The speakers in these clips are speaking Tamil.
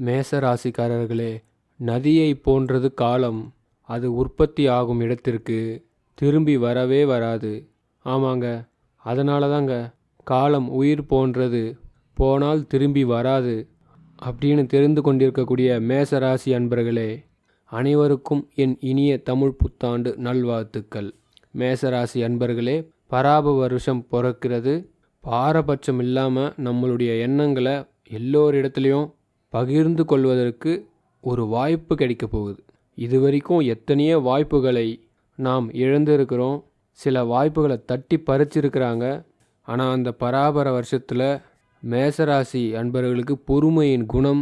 மேச ராசிக்காரர்களே, நதியை போன்றது காலம். அது உற்பத்தி ஆகும் இடத்திற்கு திரும்பி வரவே வராது. ஆமாங்க, அதனால தாங்க காலம் உயிர் போன்றது, போனால் திரும்பி வராது அப்படின்னு தெரிந்து கொண்டிருக்கக்கூடிய மேசராசி அன்பர்களே, அனைவருக்கும் என் இனிய தமிழ் புத்தாண்டு நல்வாழ்த்துக்கள். மேசராசி அன்பர்களே, பராப வருஷம் பிறக்கிறது. பாரபட்சம் இல்லாமல் நம்மளுடைய எண்ணங்களை எல்லோரிடத்துலையும் பகிர்ந்து கொள்வதற்கு ஒரு வாய்ப்பு கிடைக்க போகுது. இதுவரைக்கும் எத்தனையோ வாய்ப்புகளை நாம் இழந்திருக்கிறோம். சில வாய்ப்புகளை தட்டி பறிச்சிருக்கிறாங்க. ஆனால் அந்த பராபர வருஷத்தில் மேசராசி அன்பர்களுக்கு பொறுமையின் குணம்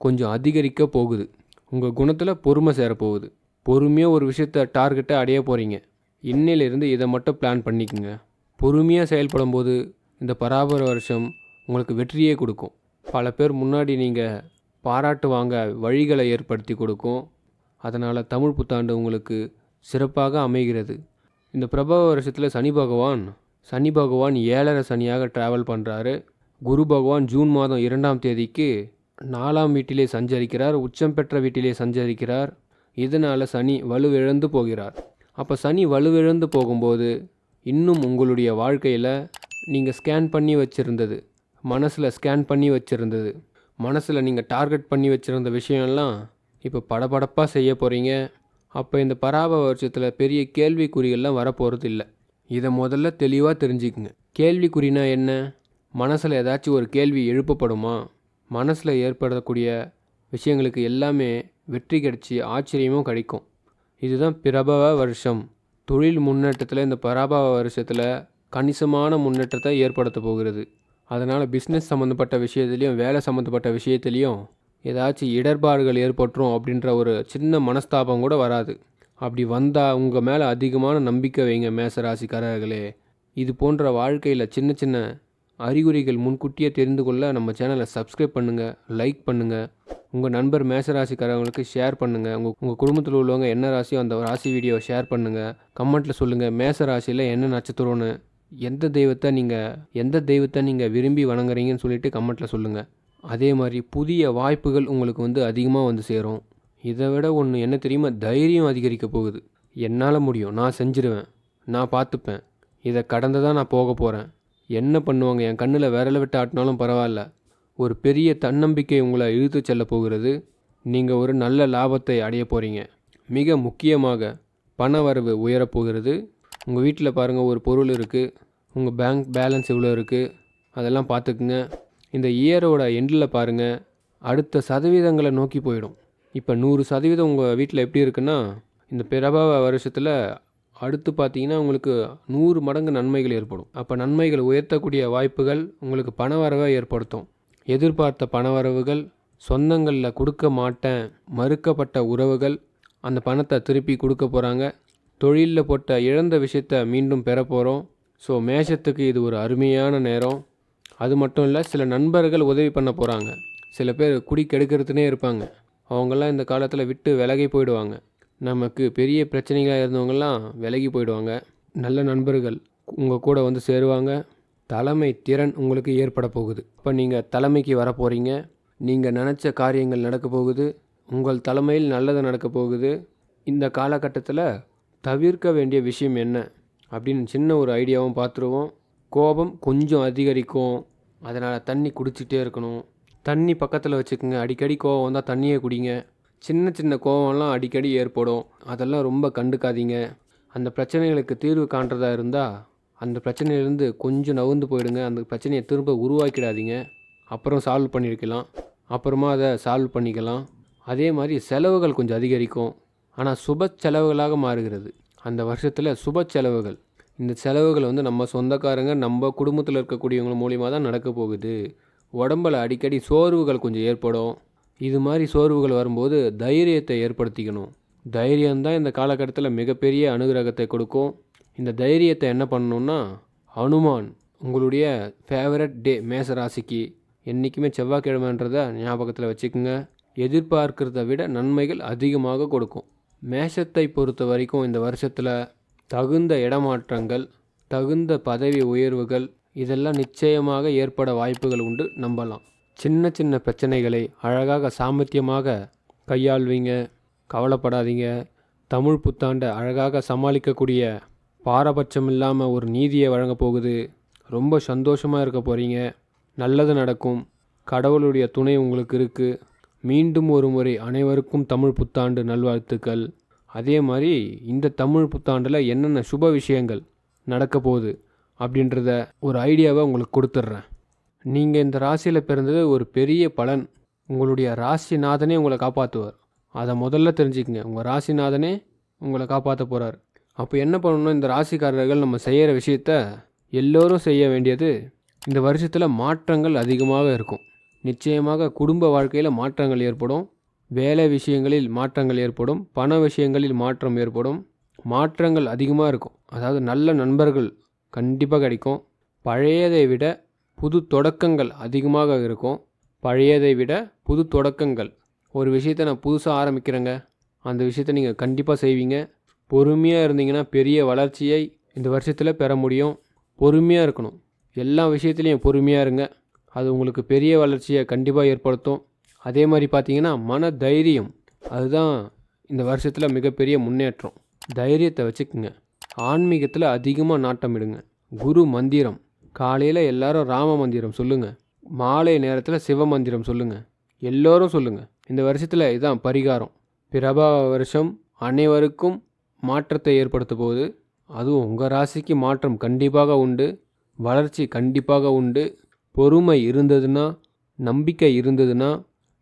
கொஞ்சம் அதிகரிக்க போகுது. உங்கள் குணத்தில் பொறுமை சேரப்போகுது. பொறுமையாக ஒரு விஷயத்தை டார்கெட்டை அடைய போகிறீங்க. இன்னிலிருந்து இதை மட்டும் பிளான் பண்ணிக்கோங்க. பொறுமையாக செயல்படும் போது இந்த பராபர வருஷம் உங்களுக்கு வெற்றியே கொடுக்கும். பல பேர் முன்னாடி நீங்கள் பாராட்டுவாங்க, வழிகளை ஏற்படுத்தி கொடுக்கும். அதனால் தமிழ் புத்தாண்டு உங்களுக்கு சிறப்பாக அமைகிறது. இந்த பிரபவ வருஷத்தில் சனி பகவான் 7.5 சனியாக ட்ராவல் பண்ணுறாரு. குரு பகவான் ஜூன் மாதம் 2ஆம் தேதிக்கு 4ஆம் வீட்டிலே சஞ்சரிக்கிறார். உச்சம் பெற்ற வீட்டிலே சஞ்சரிக்கிறார். இதனால் சனி வலுவிழந்து போகிறார். அப்போ சனி வலுவிழந்து போகும்போது இன்னும் உங்களுடைய வாழ்க்கையில் நீங்கள் மனசில் ஸ்கேன் பண்ணி வச்சுருந்தது, மனசில் நீங்கள் டார்கெட் பண்ணி வச்சுருந்த விஷயம்லாம் இப்போ படபடப்பாக செய்ய போகிறீங்க. அப்போ இந்த பராப வருஷத்தில் பெரிய கேள்விக்குறிகள்லாம் வரப்போகிறது இல்லை. இதை முதல்ல தெளிவாக தெரிஞ்சுக்குங்க. கேள்விக்குறினா என்ன? மனசில் ஏதாச்சும் ஒரு கேள்வி எழுப்பப்படுமா? மனசில் ஏற்படக்கூடிய விஷயங்களுக்கு எல்லாமே வெற்றி கிடைச்சி ஆச்சரியமும் கிடைக்கும். இதுதான் பிரபவ வருஷம். தொழில் முன்னேற்றத்தில் இந்த பராபவ வருஷத்தில் கணிசமான முன்னேற்றத்தை ஏற்படுத்த போகிறது. அதனால் பிஸ்னஸ் சம்மந்தப்பட்ட விஷயத்துலேயும் வேலை சம்மந்தப்பட்ட விஷயத்துலேயும் ஏதாச்சும் இடர்பாடுகள் ஏற்பட்டுரும் அப்படின்ற ஒரு சின்ன மனஸ்தாபம் கூட வராது. அப்படி வந்தால் உங்கள் மேலே அதிகமான நம்பிக்கை வைங்க மேசராசிக்காரர்களே. இது போன்ற வாழ்க்கையில் சின்ன சின்ன அறிகுறிகள் முன்கூட்டியே தெரிந்து கொள்ள நம்ம சேனலை சப்ஸ்கிரைப் பண்ணுங்கள், லைக் பண்ணுங்கள், உங்கள் நண்பர் மேசராசிக்காரங்களுக்கு ஷேர் பண்ணுங்கள். உங்கள் குடும்பத்தில் உள்ளவங்க என்ன ராசியோ அந்த ராசி வீடியோவை ஷேர் பண்ணுங்கள். கமெண்ட்டில் சொல்லுங்கள் மேச ராசியில் என்ன நட்சத்திரம்னு, எந்த தெய்வத்தை நீங்கள் விரும்பி வணங்குறீங்கன்னு சொல்லிட்டு கமெண்ட்டில் சொல்லுங்கள். அதே மாதிரி புதிய வாய்ப்புகள் உங்களுக்கு அதிகமாக வந்து சேரும். இதை விட ஒன்று என்ன தெரியுமா? தைரியம் அதிகரிக்க போகுது. என்னால் முடியும், நான் செஞ்சிருவேன், நான் பார்த்துப்பேன், இதை கடந்து தான் நான் போக போகிறேன். என்ன பண்ணுவாங்க, என் கண்ணில் விரல விட்டு ஆட்டினாலும் பரவாயில்ல. ஒரு பெரிய தன்னம்பிக்கை உங்களை இழுத்து செல்ல போகிறது. நீங்கள் ஒரு நல்ல லாபத்தை அடைய போகிறீங்க. மிக முக்கியமாக பண வரவு உயரப்போகிறது. உங்கள் வீட்டில் பாருங்கள், ஒரு பொருள் இருக்குது, உங்கள் பேங்க் பேலன்ஸ் எவ்வளோ இருக்குது அதெல்லாம் பார்த்துக்குங்க. இந்த இயரோட எண்டில் பாருங்கள், அடுத்த சதவீதங்களை நோக்கி போயிடும். இப்போ 100% உங்கள் வீட்டில் எப்படி இருக்குன்னா, இந்த பிரபவ வருஷத்தில் அடுத்து பார்த்தீங்கன்னா உங்களுக்கு 100 மடங்கு நன்மைகள் ஏற்படும். அப்போ நன்மைகள் உயர்த்தக்கூடிய வாய்ப்புகள் உங்களுக்கு பணவரவை ஏற்படுத்தும். எதிர்பார்த்த பணவரவுகள், சொந்தங்களில் கொடுக்க மாட்டேன் மறுக்கப்பட்ட உறவுகள் அந்த பணத்தை திருப்பி கொடுக்க போகிறாங்க. தொழிலில் போட்ட இழந்த விஷயத்தை மீண்டும் பெற போகிறோம். ஸோ மேஷத்துக்கு இது ஒரு அருமையான நேரம். அது மட்டும் இல்லை, சில நண்பர்கள் உதவி பண்ண போகிறாங்க. சில பேர் குடி கெடுக்கிறதுனே இருப்பாங்க. அவங்கெல்லாம் இந்த காலத்தில் விட்டு விலகி போயிடுவாங்க. நமக்கு பெரிய பிரச்சனைகளாக இருந்தவங்கெல்லாம் விலகி போயிடுவாங்க. நல்ல நண்பர்கள் உங்கள் கூட வந்து சேருவாங்க. தலைமை திறன் உங்களுக்கு ஏற்பட போகுது. இப்போ நீங்கள் தலைமைக்கு வர போகிறீங்க. நீங்கள் நினச்ச காரியங்கள் நடக்க போகுது. உங்கள் தலைமையில் நல்லது நடக்க போகுது. இந்த காலகட்டத்தில் தவிர்க்க வேண்டிய விஷயம் என்ன அப்படின்னு சின்ன ஒரு ஐடியாவும் பார்த்துருவோம். கோபம் கொஞ்சம் அதிகரிக்கும். அதனால் தண்ணி குடிச்சிட்டே இருக்கணும். தண்ணி பக்கத்தில் வச்சுக்கோங்க. அடிக்கடி கோபம் வந்தால் தண்ணியே குடிங்க. சின்ன சின்ன கோபம்லாம் அடிக்கடி ஏற்படும். அதெல்லாம் ரொம்ப கண்டுக்காதீங்க. அந்த பிரச்சனைகளுக்கு தீர்வு காண்றதா இருந்தால் அந்த பிரச்சனையிலேருந்து கொஞ்சம் நவுந்து போயிடுங்க. அந்த பிரச்சனையை திரும்ப உருவாக்கிடாதீங்க. அப்புறம் சால்வ் பண்ணியிருக்கலாம், அப்புறமா அதை சால்வ் பண்ணிக்கலாம். அதே மாதிரி செலவுகள் கொஞ்சம் அதிகரிக்கும். ஆனால் சுப செலவுகளாக மாறுகிறது. அந்த வருஷத்தில் சுப செலவுகள், இந்த செலவுகள் நம்ம சொந்தக்காரங்க, நம்ம குடும்பத்தில் இருக்கக்கூடியவங்க மூலிமா தான் நடக்க போகுது. உடம்பில் அடிக்கடி சோர்வுகள் கொஞ்சம் ஏற்படும். இது மாதிரி சோர்வுகள் வரும்போது தைரியத்தை ஏற்படுத்திக்கணும். தைரியம்தான் இந்த காலகட்டத்தில் மிகப்பெரிய அனுகிரகத்தை கொடுக்கும். இந்த தைரியத்தை என்ன பண்ணணுன்னா, ஹனுமான் உங்களுடைய ஃபேவரட் டே மேசராசிக்கு என்றைக்குமே செவ்வாய்க்கிழமைன்றதை ஞாபகத்தில் வச்சுக்கோங்க. எதிர்பார்க்கிறத விட நன்மைகள் அதிகமாக கொடுக்கும். மேஷத்தை பொறுத்த வரைக்கும் இந்த வருஷத்தில் தகுந்த இடமாற்றங்கள், தகுந்த பதவி உயர்வுகள் இதெல்லாம் நிச்சயமாக ஏற்பட வாய்ப்புகள் உண்டு, நம்பலாம். சின்ன சின்ன பிரச்சனைகளை அழகாக சாமர்த்தியமாக கையாள்வீங்க. கவலைப்படாதீங்க. தமிழ் புத்தாண்டை அழகாக சமாளிக்கக்கூடிய பாரபட்சம் இல்லாமல் ஒரு நீதியை வழங்க போகுது. ரொம்ப சந்தோஷமாக இருக்க போகிறீங்க. நல்லது நடக்கும். கடவுளுடைய துணை உங்களுக்கு இருக்குது. மீண்டும் ஒரு முறை அனைவருக்கும் தமிழ் புத்தாண்டு நல்வாழ்த்துக்கள். அதே மாதிரி இந்த தமிழ் புத்தாண்டில் என்னென்ன சுப விஷயங்கள் நடக்க போகுது அப்படின்றத ஒரு ஐடியாவை உங்களுக்கு கொடுத்துட்றேன். நீங்கள் இந்த ராசியில் பிறந்தது ஒரு பெரிய பலன். உங்களுடைய ராசிநாதனே உங்களை காப்பாற்றுவார். அதை முதல்ல தெரிஞ்சுக்கங்க. உங்கள் ராசிநாதனே உங்களை காப்பாற்ற போகிறார். அப்போ என்ன பண்ணணும்? இந்த ராசிக்காரர்கள் நம்ம செய்கிற விஷயத்த எல்லோரும் செய்ய வேண்டியது. இந்த வருஷத்தில் மாற்றங்கள் அதிகமாக இருக்கும். நிச்சயமாக குடும்ப வாழ்க்கையில் மாற்றங்கள் ஏற்படும். வேலை விஷயங்களில் மாற்றங்கள் ஏற்படும். பண விஷயங்களில் மாற்றம் ஏற்படும். மாற்றங்கள் அதிகமாக இருக்கும். அதாவது நல்ல நண்பர்கள் கண்டிப்பாக கிடைக்கும். பழையதை விட புது தொடக்கங்கள் அதிகமாக இருக்கும். பழையதை விட புது தொடக்கங்கள். ஒரு விஷயத்தை நான் புதுசாக ஆரம்பிக்கிறேங்க, அந்த விஷயத்தை நீங்கள் கண்டிப்பாக செய்வீங்க. பொறுமையாக இருந்தீங்கன்னா பெரிய வளர்ச்சியை இந்த வருஷத்தில் பெற முடியும். பொறுமையாக இருக்கணும். எல்லா விஷயத்துலையும் பொறுமையாக இருங்க. அது உங்களுக்கு பெரிய வளர்ச்சியை கண்டிப்பாக ஏற்படுத்தும். அதே மாதிரி பார்த்தீங்கன்னா மன தைரியம், அதுதான் இந்த வருஷத்தில் மிகப்பெரிய முன்னேற்றம். தைரியத்தை வச்சுக்குங்க. ஆன்மீகத்தில் அதிகமாக நாட்டமிடுங்க. குரு மந்திரம், காலையில் எல்லாரும் ராம மந்திரம் சொல்லுங்கள். மாலை நேரத்தில் சிவ மந்திரம் சொல்லுங்கள். எல்லோரும் சொல்லுங்கள். இந்த வருஷத்தில் இதுதான் பரிகாரம். பிரபாவ வருஷம் அனைவருக்கும் மாற்றத்தை ஏற்படுத்த போகுது. அதுவும் உங்கள் ராசிக்கு மாற்றம் கண்டிப்பாக உண்டு. வளர்ச்சி கண்டிப்பாக உண்டு. பொறுமை இருந்ததுன்னா, நம்பிக்கை இருந்ததுன்னா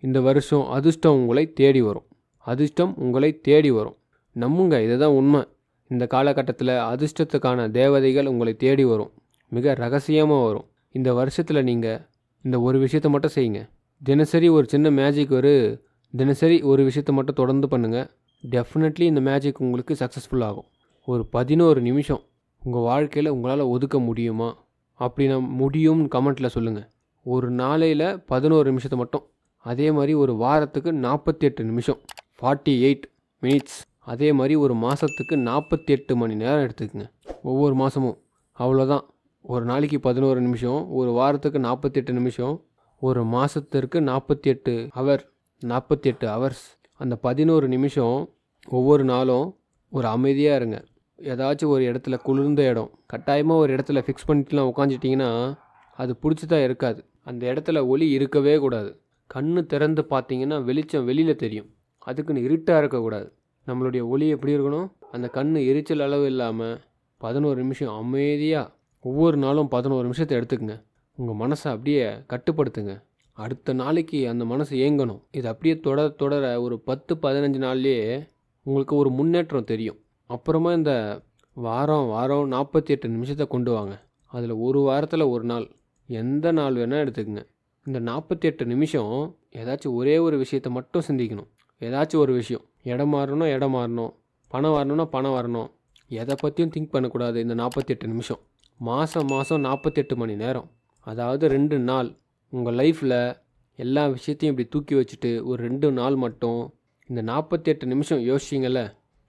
இந்த வருஷம் அதிர்ஷ்டம் உங்களை தேடி வரும். அதிர்ஷ்டம் உங்களை தேடி வரும். நம்புங்க, இதுதான் உண்மை. இந்த காலகட்டத்தில் அதிர்ஷ்டத்துக்கான தேவதைகள் உங்களை தேடி வரும். மிக ரகசியமாக வரும். இந்த வருஷத்தில் நீங்கள் இந்த ஒரு விஷயத்தை மட்டும் செய்யுங்க. தினசரி ஒரு சின்ன மேஜிக் தினசரி ஒரு விஷயத்தை மட்டும் தொடர்ந்து பண்ணுங்கள். டெஃபினெட்லி இந்த மேஜிக் உங்களுக்கு சக்ஸஸ்ஃபுல் ஆகும். ஒரு 11 நிமிஷம் உங்கள் வாழ்க்கையில் உங்களால் ஒதுக்க முடியுமா? அப்படின்னா முடியும்னு கமெண்ட்டில் சொல்லுங்கள். ஒரு நாளையில் 11 நிமிஷத்தை மட்டும். அதே மாதிரி ஒரு வாரத்துக்கு 48 நிமிஷம், 48 மினிட்ஸ். அதே மாதிரி ஒரு மாதத்துக்கு 48 மணி நேரம் எடுத்துக்கங்க. ஒவ்வொரு மாதமும் அவ்வளோதான். ஒரு நாளைக்கு 11 நிமிஷம், ஒரு வாரத்துக்கு 48 நிமிஷம், ஒரு மாதத்திற்கு 48 ஹவர்ஸ். அந்த 11 நிமிஷம் ஒவ்வொரு நாளும் ஒரு அமைதியாக இருங்க. ஏதாச்சும் ஒரு இடத்துல, குளிர்ந்த இடம், கட்டாயமாக ஒரு இடத்துல ஃபிக்ஸ் பண்ணிட்டுலாம் உட்காந்துட்டிங்கன்னா அது பிடிச்சதாக இருக்காது. அந்த இடத்துல ஒளி இருக்கவே கூடாது. கண்ணு திறந்து பார்த்தீங்கன்னா வெளிச்சம் வெளியில் தெரியும். அதுக்குன்னு இருட்டாக இருக்கக்கூடாது. நம்மளுடைய ஒளி எப்படி இருக்கணும்? அந்த கண் எரிச்சல் அளவு இல்லாமல் 11 நிமிஷம் அமைதியாக ஒவ்வொரு நாளும் 11 நிமிஷத்தை எடுத்துக்கங்க. உங்கள் மனசை அப்படியே கட்டுப்படுத்துங்க. அடுத்த நாளைக்கு அந்த மனசு ஏங்கணும். இது அப்படியே தொடர ஒரு 10-15 நாள்லேயே உங்களுக்கு ஒரு முன்னேற்றம் தெரியும். அப்புறமா இந்த வாரம் 48 நிமிஷத்தை கொண்டு வாங்க. அதில் ஒரு வாரத்தில் ஒரு நாள், எந்த நாள் வேணால் எடுத்துக்கங்க. இந்த 48 நிமிஷம் ஏதாச்சும் ஒரே ஒரு விஷயத்தை மட்டும் சிந்திக்கணும். ஏதாச்சும் ஒரு விஷயம். இடம் மாறணும், பணம் வரணும். எதை பற்றியும் திங்க் பண்ணக்கூடாது. இந்த 48 நிமிஷம் மாதம் 48 மணி நேரம், அதாவது 2 நாள் உங்கள் லைஃப்பில் எல்லா விஷயத்தையும் இப்படி தூக்கி வச்சுட்டு ஒரு 2 நாள் மட்டும் இந்த 48 நிமிஷம் யோசிச்சிங்கல்ல.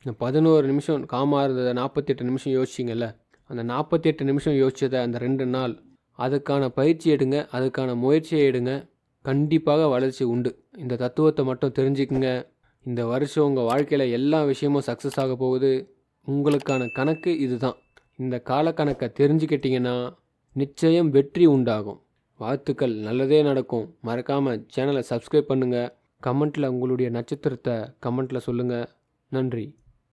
இந்த 11 நிமிஷம் காமாக இருந்ததை 48 நிமிஷம் யோசிச்சிங்கல்ல. அந்த 48 நிமிஷம் யோசிச்சதை அந்த 2 நாள் அதுக்கான பயிற்சி எடுங்க, அதுக்கான முயற்சியை எடுங்க. கண்டிப்பாக வளர்ச்சி உண்டு. இந்த தத்துவத்தை மட்டும் தெரிஞ்சுக்குங்க. இந்த வருஷம் உங்கள் வாழ்க்கையில் எல்லா விஷயமும் சக்ஸஸ் ஆக போகுது. உங்களுக்கான கணக்கு இதுதான். இந்த காலக்கணக்கை தெரிஞ்சுக்கிட்டிங்கன்னா நிச்சயம் வெற்றி உண்டாகும். வாழ்த்துக்கள், நல்லதே நடக்கும். மறக்காமல் சேனலை சப்ஸ்கிரைப் பண்ணுங்கள். கமெண்ட்டில் உங்களுடைய நட்சத்திரத்தை கமெண்ட்டில் சொல்லுங்கள். நன்றி.